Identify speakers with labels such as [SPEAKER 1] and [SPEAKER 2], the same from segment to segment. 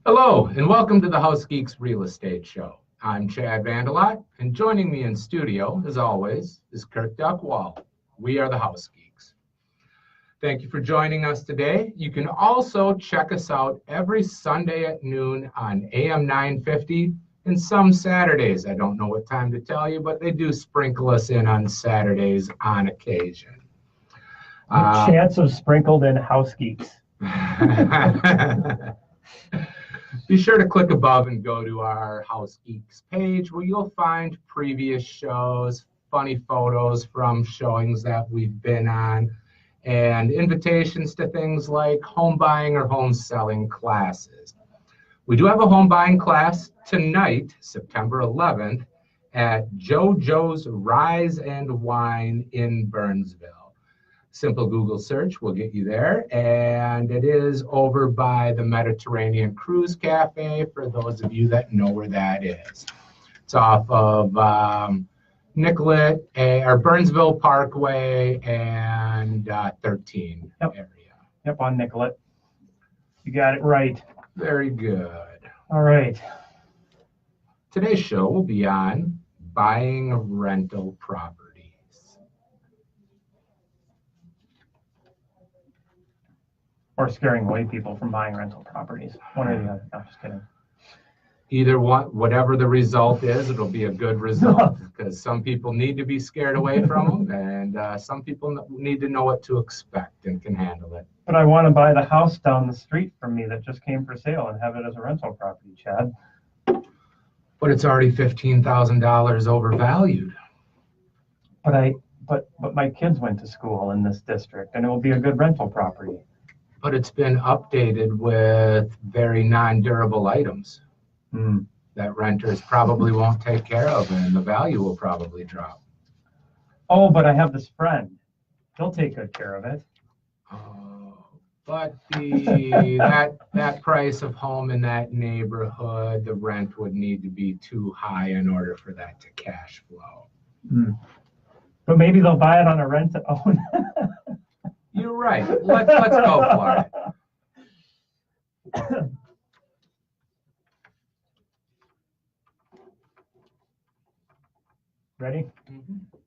[SPEAKER 1] Hello, and welcome to the House Geeks Real Estate Show. I'm Chad Vandelot, and joining me in studio, as always, is Kirk Duckwall. We are the House Geeks. Thank you for joining us today. You can also check us out every Sunday at noon on AM 950 and some Saturdays. I don't know what time to tell you, but they do sprinkle us in on Saturdays on occasion.
[SPEAKER 2] A chance of sprinkled in House Geeks.
[SPEAKER 1] Be sure to click above and go to our House Geeks page where you'll find previous shows, funny photos from showings that we've been on, and invitations to things like home buying or home selling classes. We do have a home buying class tonight, September 11th, at JoJo's Rise and Wine in Burnsville. Simple Google search will get you there, and it is over by the Mediterranean Cruise Cafe for those of you that know where that is. It's off of Nicollet or Burnsville Parkway and 13 area.
[SPEAKER 2] Yep, on Nicollet. You got it right.
[SPEAKER 1] Very good.
[SPEAKER 2] All right.
[SPEAKER 1] Today's show will be on buying rental properties.
[SPEAKER 2] Or scaring away people from buying rental properties. One or the other. No, just kidding.
[SPEAKER 1] Either one, whatever the result is, it'll be a good result because some people need to be scared away from them, and some people need to know what to expect and can handle it.
[SPEAKER 2] But I want to buy the house down the street from me that just came for sale and have it as a rental property, Chad.
[SPEAKER 1] But it's already $15,000 overvalued.
[SPEAKER 2] But my kids went to school in this district, and it will be a good rental property.
[SPEAKER 1] But it's been updated with very non-durable items that renters probably won't take care of, and the value will probably drop.
[SPEAKER 2] Oh, but I have this friend. He'll take good care of it.
[SPEAKER 1] But that price of home in that neighborhood, the rent would need to be too high in order for that to cash flow.
[SPEAKER 2] But maybe they'll buy it on a rent to own.
[SPEAKER 1] You're right. Let's go for it.
[SPEAKER 2] Ready?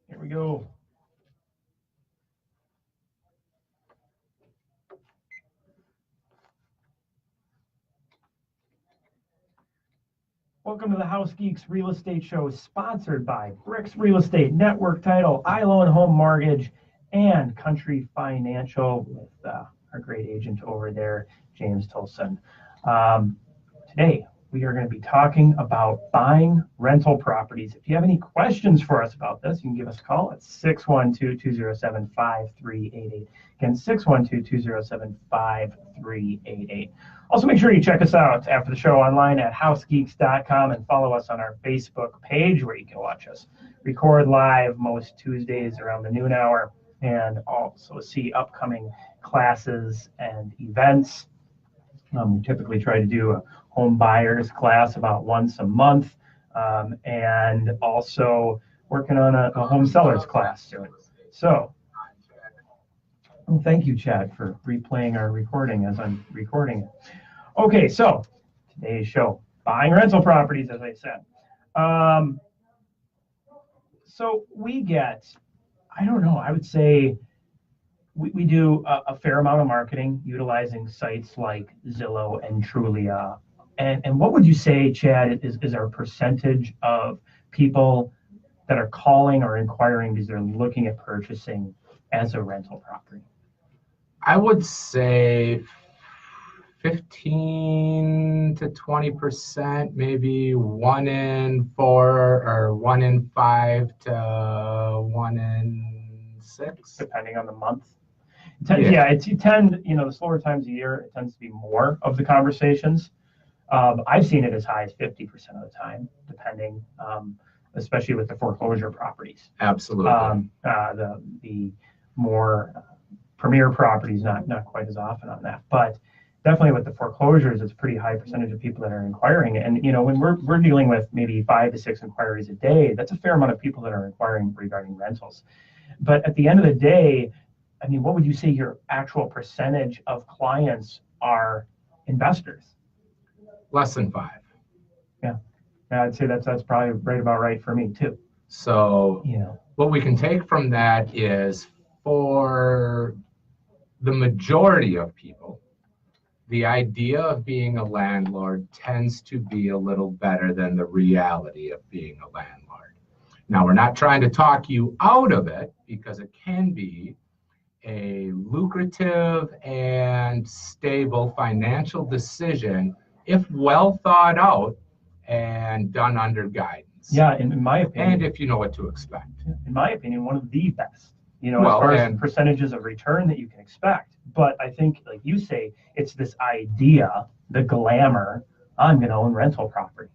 [SPEAKER 2] Here we go. Welcome to the House Geeks Real Estate Show, sponsored by Bricks Real Estate, Network Title, iLoan Home Mortgage, and Country Financial with our great agent over there, James Tolson. Today, we are going to be talking about buying rental properties. If you have any questions for us about this, you can give us a call at 612-207-5388. Again, 612-207-5388. Also, make sure you check us out after the show online at housegeeks.com and follow us on our Facebook page where you can watch us record live most Tuesdays around the noon hour, and also see upcoming classes and events. We typically try to do a home buyers class about once a month, and also working on a home sellers class soon. So, well, thank you, Chad, for replaying our recording as I'm recording it. Okay, so today's show, buying rental properties, as I said. So we get, I don't know, I would say we do a fair amount of marketing utilizing sites like Zillow and Trulia. And what would you say, Chad, is our percentage of people that are calling or inquiring because they're looking at purchasing as a rental property?
[SPEAKER 1] I would say 15 to 20%, maybe 1 in 4 or 1 in 5 to 1 in 6.
[SPEAKER 2] Depending on the month. You tend, the slower times of year, it tends to be more of the conversations. I've seen it as high as 50% of the time, depending, especially with the foreclosure properties.
[SPEAKER 1] Absolutely.
[SPEAKER 2] The more premier properties, not quite as often on that, but definitely with the foreclosures, it's a pretty high percentage of people that are inquiring. And when we're dealing with maybe 5 to 6 inquiries a day, that's a fair amount of people that are inquiring regarding rentals. But at the end of the day, I mean, what would you say your actual percentage of clients are investors?
[SPEAKER 1] Less than 5.
[SPEAKER 2] Yeah, I'd say that's probably right about right for me too.
[SPEAKER 1] So
[SPEAKER 2] You know,
[SPEAKER 1] what we can take from that is, for the majority of people, the idea of being a landlord tends to be a little better than the reality of being a landlord. Now, we're not trying to talk you out of it, because it can be a lucrative and stable financial decision if well thought out and done under guidance.
[SPEAKER 2] yeah, in my opinion.
[SPEAKER 1] And if you know what to expect.
[SPEAKER 2] In my opinion, one of the best, as
[SPEAKER 1] Well,
[SPEAKER 2] far as
[SPEAKER 1] and
[SPEAKER 2] percentages of return that you can expect. But I think, like you say, it's this idea, the glamour, I'm going to own rental properties.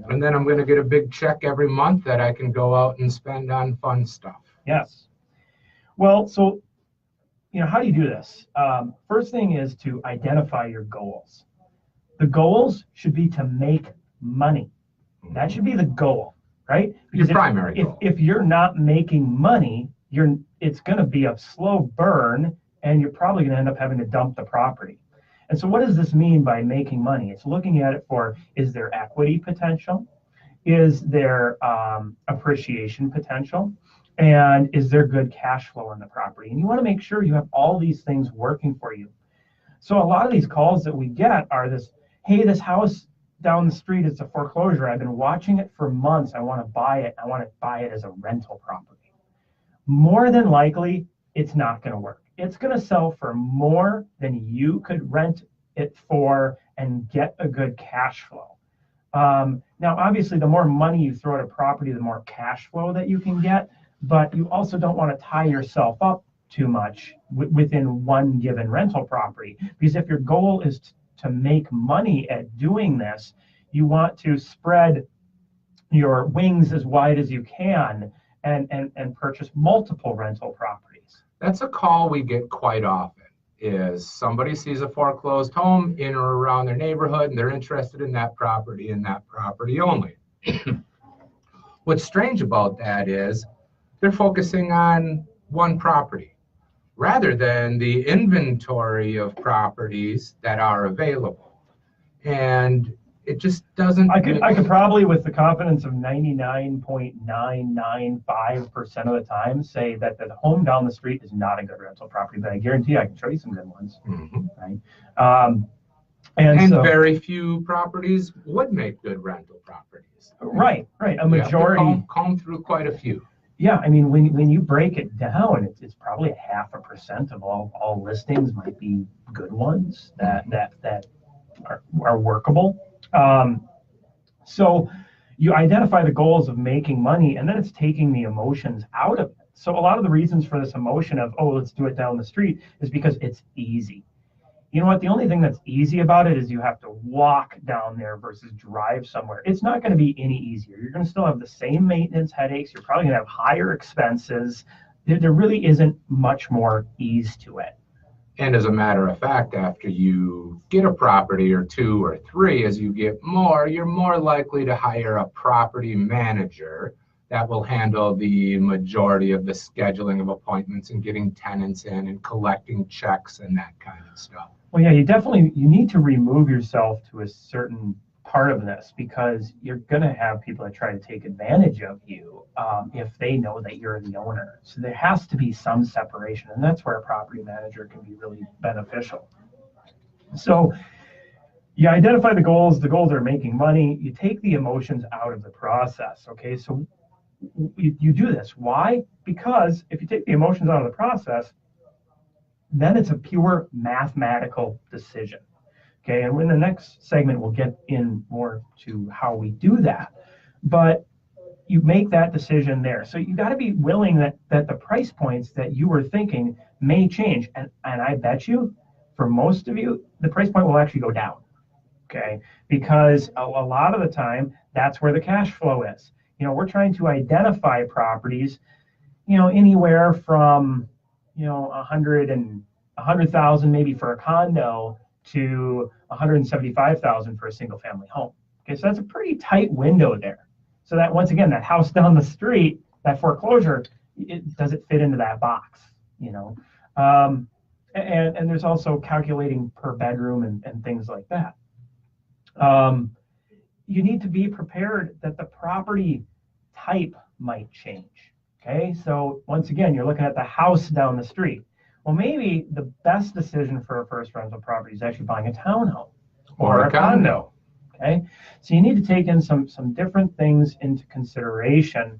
[SPEAKER 1] And then I'm going to get a big check every month that I can go out and spend on fun stuff.
[SPEAKER 2] Yes. Well, so, how do you do this? First thing is to identify your goals. The goals should be to make money. That should be the goal, right?
[SPEAKER 1] Because your primary goal.
[SPEAKER 2] If you're not making money, it's going to be a slow burn, and you're probably going to end up having to dump the property. And so what does this mean by making money? It's looking at it for, is there equity potential? Is there appreciation potential? And is there good cash flow on the property? And you want to make sure you have all these things working for you. So a lot of these calls that we get are hey, this house down the street, it's a foreclosure. I've been watching it for months. I want to buy it. I want to buy it as a rental property. More than likely, it's not going to work. It's going to sell for more than you could rent it for and get a good cash flow. Now, obviously, the more money you throw at a property, the more cash flow that you can get. But you also don't want to tie yourself up too much within one given rental property. Because if your goal is to make money at doing this, you want to spread your wings as wide as you can and purchase multiple rental properties.
[SPEAKER 1] That's a call we get quite often, is somebody sees a foreclosed home in or around their neighborhood, and they're interested in that property and that property only. What's strange about that is they're focusing on one property rather than the inventory of properties that are available. And it just doesn't.
[SPEAKER 2] I could probably, with the confidence of 99.995% of the time, say that the home down the street is not a good rental property, but I guarantee I can show you some good ones.
[SPEAKER 1] Mm-hmm.
[SPEAKER 2] Right?
[SPEAKER 1] And so, very few properties would make good rental properties.
[SPEAKER 2] Right. A majority.
[SPEAKER 1] You have to comb through quite a few.
[SPEAKER 2] Yeah, I mean, when you break it down, it's probably 0.5% of all listings might be good ones that are workable. So you identify the goals of making money, and then it's taking the emotions out of it. So a lot of the reasons for this emotion of, oh, let's do it down the street, is because it's easy. You know what? The only thing that's easy about it is you have to walk down there versus drive somewhere. It's not going to be any easier. You're going to still have the same maintenance headaches. You're probably going to have higher expenses. There really isn't much more ease to it.
[SPEAKER 1] And as a matter of fact, after you get a property or 2 or 3, as you get more, you're more likely to hire a property manager that will handle the majority of the scheduling of appointments and getting tenants in and collecting checks and that kind of stuff.
[SPEAKER 2] Well, yeah, you need to remove yourself to a certain part of this, because you're going to have people that try to take advantage of you if they know that you're the owner. So there has to be some separation, and that's where a property manager can be really beneficial. So you identify the goals are making money. You take the emotions out of the process, okay? So you do this. Why? Because if you take the emotions out of the process, then it's a pure mathematical decision. Okay, and in the next segment, we'll get in more to how we do that. But you make that decision there. So you got to be willing that the price points that you were thinking may change. And I bet you, for most of you, the price point will actually go down. Okay, because a lot of the time, that's where the cash flow is. We're trying to identify properties, anywhere from, 100,000 maybe for a condo to 175,000 for a single family home. Okay, so that's a pretty tight window there. So that, once again, that house down the street, that foreclosure, does it fit into that box? And there's also calculating per bedroom and things like that. You need to be prepared that the property type might change. Okay, so once again, you're looking at the house down the street. Well, maybe the best decision for a first rental property is actually buying a townhome or a condo. Okay, so you need to take in some different things into consideration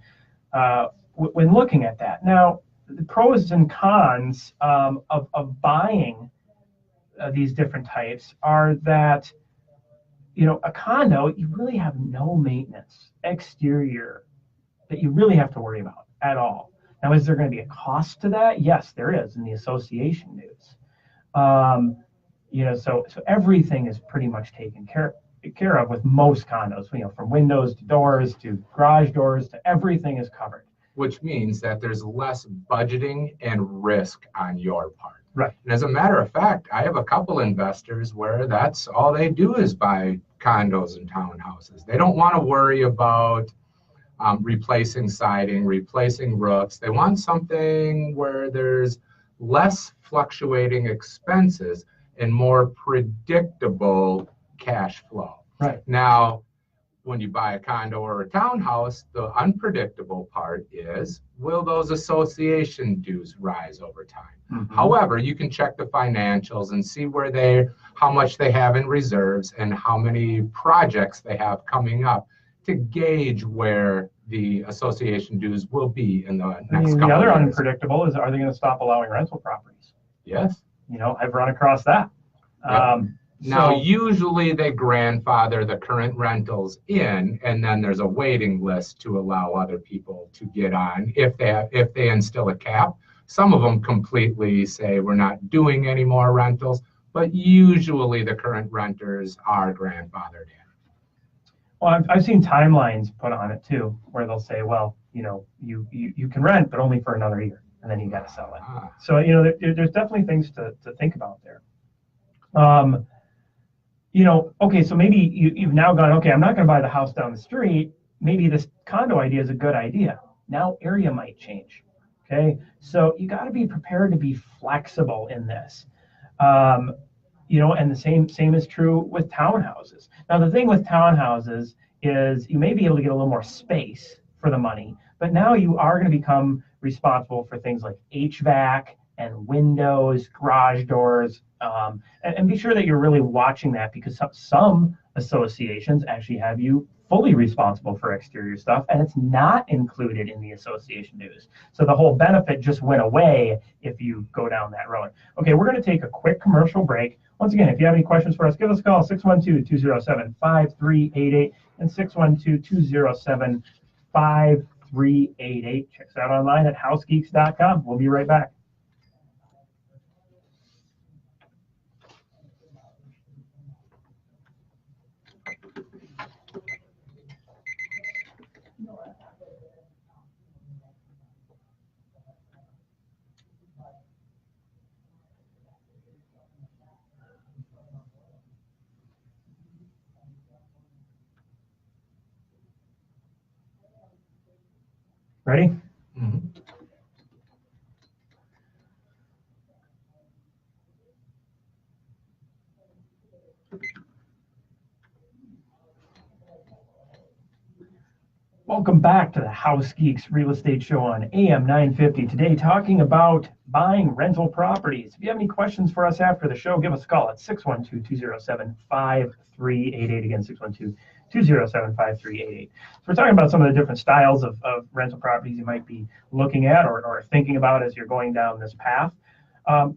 [SPEAKER 2] when looking at that. Now, the pros and cons of buying these different types are that, a condo, you really have no maintenance exterior that you really have to worry about at all. Now, is there going to be a cost to that? Yes, there is in the association dues. So everything is pretty much taken care of with most condos. From windows to doors to garage doors to everything is covered.
[SPEAKER 1] Which means that there's less budgeting and risk on your part.
[SPEAKER 2] Right.
[SPEAKER 1] And as a matter of fact, I have a couple investors where that's all they do is buy condos and townhouses. They don't want to worry about replacing siding, replacing roofs. They want something where there's less fluctuating expenses and more predictable cash flow.
[SPEAKER 2] Right.
[SPEAKER 1] Now, when you buy a condo or a townhouse, the unpredictable part is, will those association dues rise over time? Mm-hmm. However, you can check the financials and see how much they have in reserves and how many projects they have coming up to gauge where the association dues will be in the next couple of years.
[SPEAKER 2] The other unpredictable is, are they going to stop allowing rental properties?
[SPEAKER 1] Yes.
[SPEAKER 2] I've run across that.
[SPEAKER 1] Yep. Now, usually they grandfather the current rentals in, and then there's a waiting list to allow other people to get on if they instill a cap. Some of them completely say we're not doing any more rentals, but usually the current renters are grandfathered in.
[SPEAKER 2] Well, I've seen timelines put on it too, where they'll say, well, you can rent, but only for another year, and then you got to sell it. So there's definitely things to think about there. Okay, so maybe you've now gone, okay, I'm not going to buy the house down the street. Maybe this condo idea is a good idea. Now area might change. Okay, so you got to be prepared to be flexible in this. And the same is true with townhouses. Now, the thing with townhouses is you may be able to get a little more space for the money, but now you are going to become responsible for things like HVAC and windows, garage doors, and be sure that you're really watching that, because some associations actually have you fully responsible for exterior stuff, and it's not included in the association dues. So the whole benefit just went away if you go down that road. Okay, we're going to take a quick commercial break. Once again, if you have any questions for us, give us a call, 612-207-5388 and 612-207-5388. Check us out online at housegeeks.com. We'll be right back. Ready?
[SPEAKER 1] Mm-hmm.
[SPEAKER 2] Welcome back to the House Geeks Real Estate Show on AM 950. Today, talking about buying rental properties. If you have any questions for us after the show, give us a call at 612-207-5388. Again, 612-207-5388. So we're talking about some of the different styles of rental properties you might be looking at or thinking about as you're going down this path.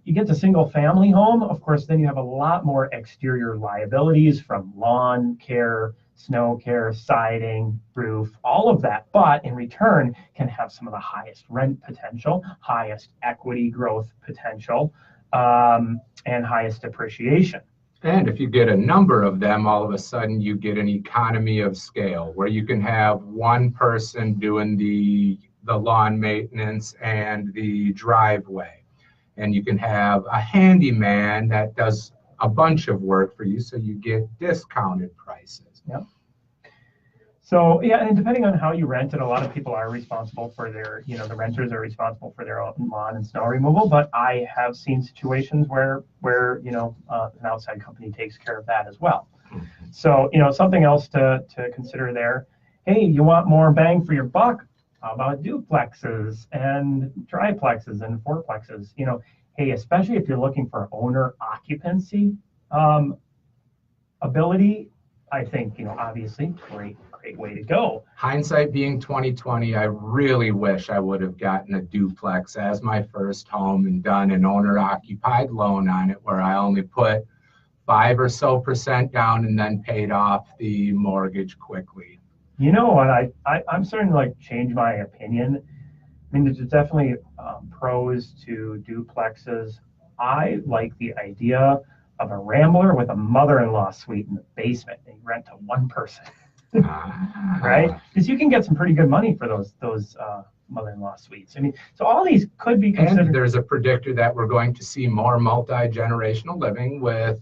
[SPEAKER 2] You get to single family home, of course, then you have a lot more exterior liabilities from lawn care, snow care, siding, roof, all of that, but in return can have some of the highest rent potential, highest equity growth potential, and highest appreciation.
[SPEAKER 1] And if you get a number of them, all of a sudden you get an economy of scale where you can have one person doing the lawn maintenance and the driveway. And you can have a handyman that does a bunch of work for you, so you get discounted prices.
[SPEAKER 2] Yep. So yeah, and depending on how you rent it, a lot of people are responsible for their, the renters are responsible for their own lawn and snow removal. But I have seen situations where an outside company takes care of that as well. So, something else to consider there. Hey, you want more bang for your buck? How about duplexes and triplexes and fourplexes? Hey, especially if you're looking for owner occupancy ability, I think, obviously, great way to go.
[SPEAKER 1] Hindsight being 2020, I really wish I would have gotten a duplex as my first home and done an owner-occupied loan on it where I only put 5% or so down and then paid off the mortgage quickly.
[SPEAKER 2] You know what? I'm starting to change my opinion. I mean, there's definitely pros to duplexes. I like the idea of a rambler with a mother-in-law suite in the basement and you rent to one person. Right? Because you can get some pretty good money for those mother-in-law suites. I mean, so all these could be considered.
[SPEAKER 1] And there's a predictor that we're going to see more multi-generational living with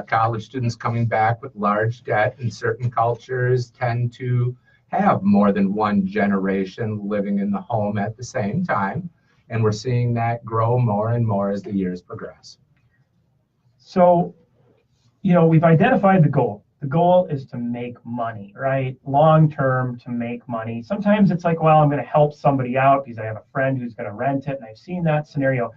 [SPEAKER 1] college students coming back with large debt, and certain cultures tend to have more than one generation living in the home at the same time. And we're seeing that grow more and more as the years progress.
[SPEAKER 2] So, we've identified the goal. The goal is to make money, right? Long term, to make money. Sometimes it's like, well, I'm going to help somebody out because I have a friend who's going to rent it, and I've seen that scenario.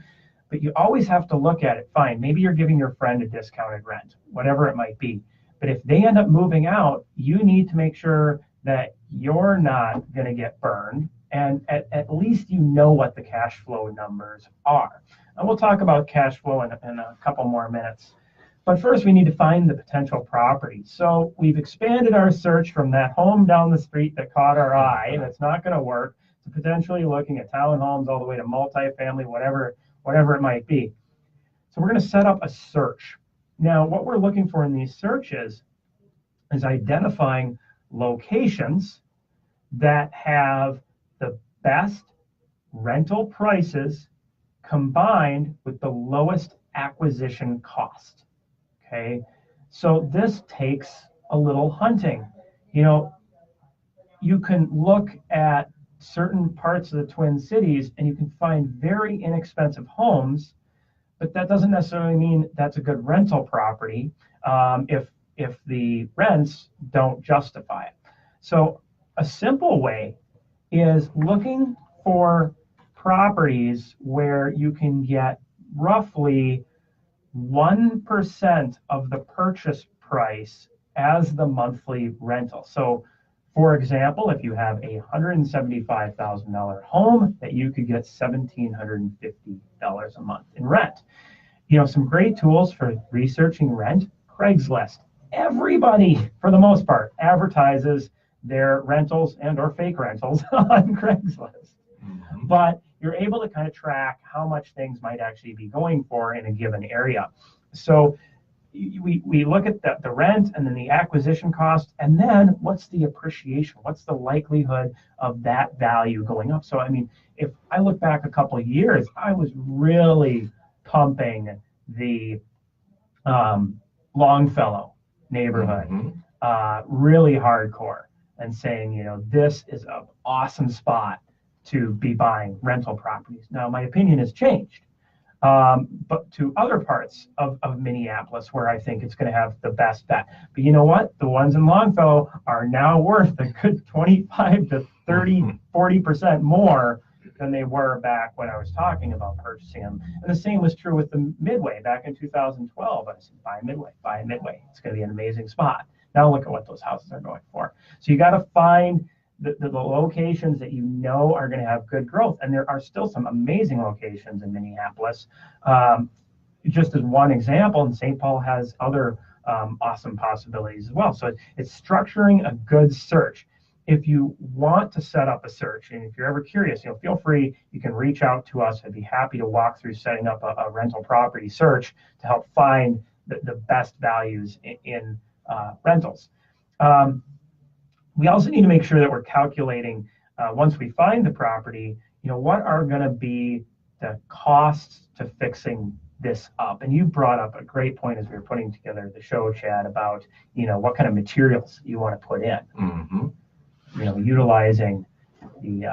[SPEAKER 2] But you always have to look at it. Fine, maybe you're giving your friend a discounted rent, whatever it might be. But if they end up moving out, you need to make sure that you're not going to get burned, and at least you know what the cash flow numbers are. And we'll talk about cash flow in a couple more minutes. But first, we need to find the potential property. So we've expanded our search from that home down the street that caught our eye, and it's not going to work, to potentially looking at townhomes all the way to multifamily, whatever it might be. So we're going to set up a search. Now, what we're looking for in these searches is identifying locations that have the best rental prices combined with the lowest acquisition cost. Okay, so this takes a little hunting. You can look at certain parts of the Twin Cities and you can find very inexpensive homes, but that doesn't necessarily mean that's a good rental property if the rents don't justify it. So a simple way is looking for properties where you can get roughly 1% of the purchase price as the monthly rental. So, for example, if you have a $175,000 home, that you could get $1,750 a month in rent. Some great tools for researching rent: Craigslist. Everybody, for the most part, advertises their rentals and or fake rentals on Craigslist. But you're able to kind of track how much things might actually be going for in a given area. So we look at the rent and then the acquisition cost, and then what's the appreciation? What's the likelihood of that value going up? So, I mean, if I look back a couple of years, I was really pumping the Longfellow neighborhood, really hardcore, and saying, this is an awesome spot to be buying rental properties. Now, my opinion has changed, but to other parts of Minneapolis where I think it's going to have the best bet. But you know what? The ones in Longfellow are now worth a good 25 to 30, 40% more than they were back when I was talking about purchasing them. And the same was true with the Midway back in 2012. I said, buy Midway. It's going to be an amazing spot. Now look at what those houses are going for. So you got to find the locations that are going to have good growth. And there are still some amazing locations in Minneapolis. Just as one example, and St. Paul has other awesome possibilities as well. So it's structuring a good search. If you want to set up a search, and if you're ever curious, feel free, you can reach out to us. I'd be happy to walk through setting up a rental property search to help find the best values in rentals. We also need to make sure that we're calculating, once we find the property, what are going to be the costs to fixing this up. And you brought up a great point as we were putting together the show, Chad, about what kind of materials you want to put in. Utilizing the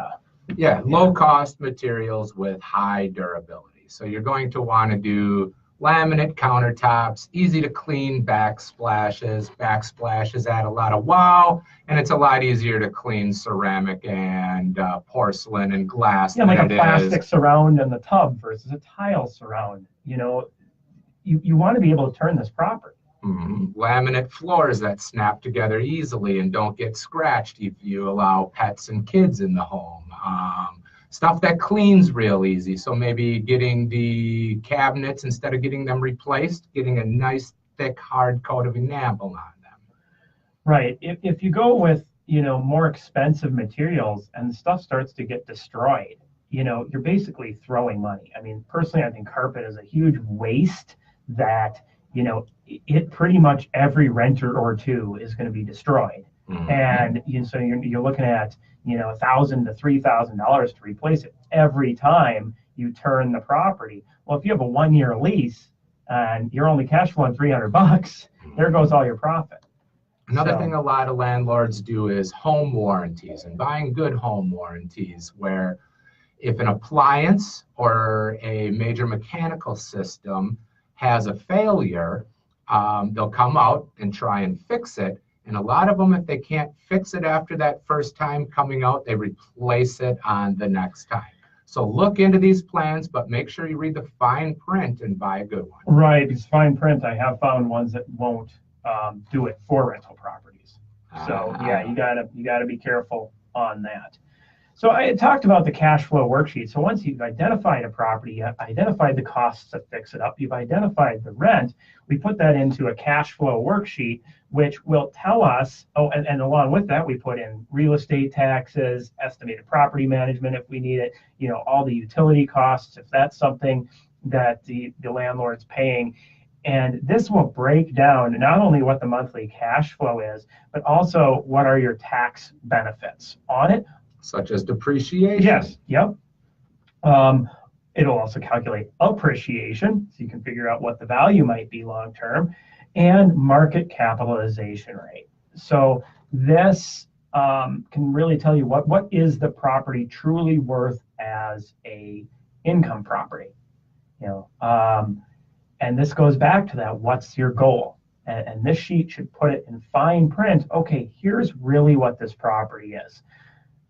[SPEAKER 1] low cost materials with high durability. So you're going to want to do laminate countertops, easy to clean backsplashes. Backsplashes add a lot of wow, and it's a lot easier to clean ceramic and porcelain and glass
[SPEAKER 2] Yeah,
[SPEAKER 1] than
[SPEAKER 2] like a
[SPEAKER 1] it
[SPEAKER 2] plastic
[SPEAKER 1] is.
[SPEAKER 2] surround in the tub versus a tile surround. You want to be able to turn this properly.
[SPEAKER 1] Laminate floors that snap together easily and don't get scratched if you allow pets and kids in the home. Stuff that cleans real easy. So maybe getting the cabinets, instead of getting them replaced, getting a nice thick hard coat of enamel on them.
[SPEAKER 2] Right. If you go with, more expensive materials and stuff starts to get destroyed, you're basically throwing money. I mean, personally, I think carpet is a huge waste that, it pretty much every renter or two is going to be destroyed. And so you're looking at, $1,000 to $3,000 to replace it every time you turn the property. Well, if you have a 1-year lease and you're only cash flowing $300, there goes all your profit.
[SPEAKER 1] Another thing a lot of landlords do is home warranties and buying good home warranties, where if an appliance or a major mechanical system has a failure, they'll come out and try and fix it. And a lot of them, if they can't fix it after that first time coming out, they replace it on the next time. So look into these plans, but make sure you read the fine print and buy a good one.
[SPEAKER 2] Right, because fine print, I have found ones that won't do it for rental properties. So yeah, you gotta be careful on that. So I had talked about the cash flow worksheet. So once you've identified a property, you've identified the costs to fix it up, you've identified the rent, we put that into a cash flow worksheet, which will tell us, and along with that, we put in real estate taxes, estimated property management if we need it, all the utility costs, if that's something that the landlord's paying. And this will break down not only what the monthly cash flow is, but also what are your tax benefits on it.
[SPEAKER 1] Such as depreciation.
[SPEAKER 2] Yes, yep. It'll also calculate appreciation, so you can figure out what the value might be long term, and market capitalization rate. So this can really tell you what is the property truly worth as a income property. And this goes back to that, what's your goal? And this sheet should put it in fine print. Okay, here's really what this property is.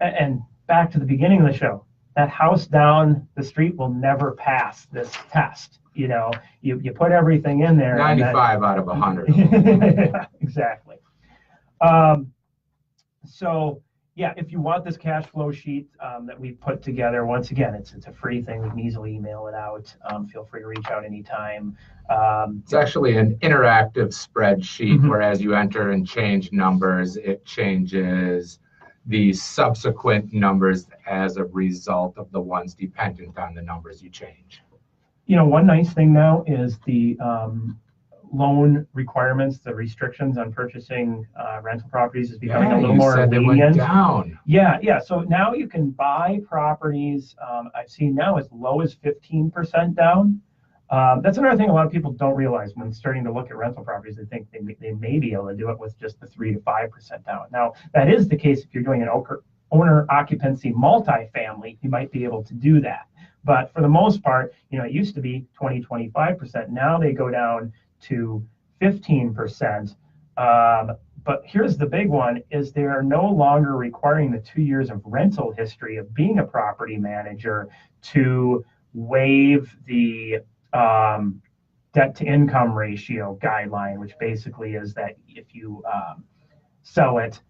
[SPEAKER 2] And back to the beginning of the show, that house down the street will never pass this test. You put everything in there.
[SPEAKER 1] 95 out of 100.
[SPEAKER 2] Exactly. So yeah, if you want this cash flow sheet that we put together, once again, it's a free thing. We can easily email it out. Feel free to reach out anytime.
[SPEAKER 1] It's actually an interactive spreadsheet where as you enter and change numbers, it changes the subsequent numbers as a result of the ones dependent on the numbers you change.
[SPEAKER 2] One nice thing now is the loan requirements, the restrictions on purchasing rental properties is becoming a little more lenient.
[SPEAKER 1] They went down.
[SPEAKER 2] Yeah. So now you can buy properties. I've seen now as low as 15% down. That's another thing a lot of people don't realize when starting to look at rental properties. They think they may be able to do it with just the 3 to 5% down. Now, that is the case if you're doing an owner occupancy multifamily, you might be able to do that. But for the most part, it used to be 20, 25%. Now they go down to 15%. But here's the big one, is they're no longer requiring the 2 years of rental history of being a property manager to waive the debt to income ratio guideline, which basically is that if you sell it,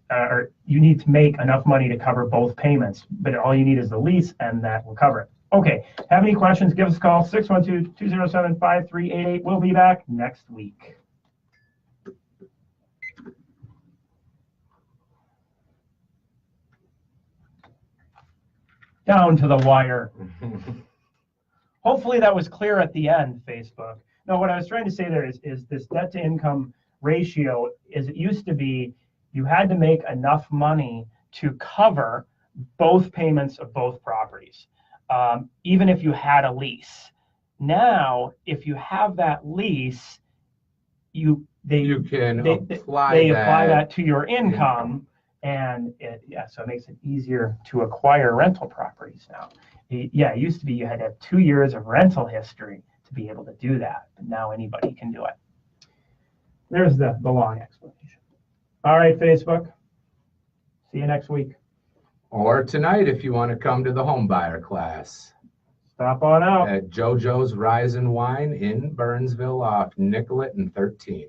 [SPEAKER 2] or you need to make enough money to cover both payments, but all you need is the lease and that will cover it. Okay, have any questions, give us a call, 612-207-5388. We'll be back next week. Down to the wire. Hopefully that was clear at the end, Facebook. No, what I was trying to say there is this debt to income ratio, is it used to be you had to make enough money to cover both payments of both properties, even if you had a lease. Now, if you have that lease, they apply that to your income, and so it makes it easier to acquire rental properties now. It used to be you had to have 2 years of rental history to be able to do that. But now anybody can do it. There's the long explanation. All right, Facebook. See you next week.
[SPEAKER 1] Or tonight if you want to come to the home buyer class.
[SPEAKER 2] Stop on out.
[SPEAKER 1] At JoJo's Rise and Wine in Burnsville off Nicollet and 13.